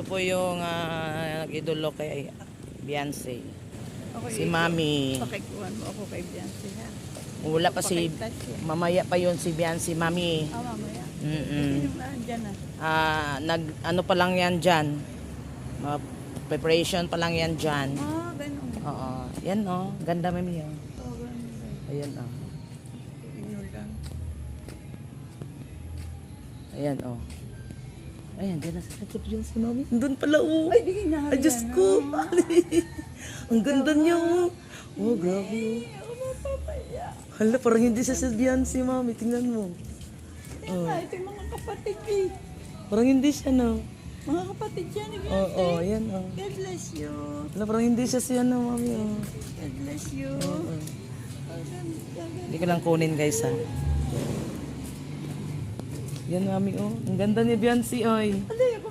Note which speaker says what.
Speaker 1: Ito po yung nag-idolo kay Beyonce.
Speaker 2: Okay,
Speaker 1: Si Mami.
Speaker 2: Pakikuhan mo ako kay Beyonce ha.
Speaker 1: Wala pa si...
Speaker 2: Pakitouch eh.
Speaker 1: Mamaya pa yun si Beyonce, Mami.
Speaker 2: Mamaya.
Speaker 1: Mm-mm.
Speaker 2: Sino na dyan na?
Speaker 1: Ano pa lang yan dyan. Preparation pa lang yan dyan.
Speaker 2: Ganun.
Speaker 1: Oo. Yan ganda Mami yun.
Speaker 2: Ganun.
Speaker 1: Ayan
Speaker 2: Ignore lang.
Speaker 1: Ayan Ayan, dyan na sa sakit yun si Mami. Doon pala
Speaker 2: Ay, di kinahari
Speaker 1: Ay, Diyos
Speaker 2: yan,
Speaker 1: ko. Ang ganda niya grabe Hala, parang hindi siya si Beyonce, Mami. Tingnan mo.
Speaker 2: Ito yung mga kapatid eh.
Speaker 1: Parang hindi siya, no?
Speaker 2: Mga kapatid yan ni Beyonce.
Speaker 1: Oo, ayan,
Speaker 2: God bless you.
Speaker 1: Hala, parang hindi siya siya, no, Mami,
Speaker 2: God bless you.
Speaker 1: Hindi ko lang kunin, guys, ha. Yan, Mami, Ang ganda ni Beyonce, oy.
Speaker 2: Alay,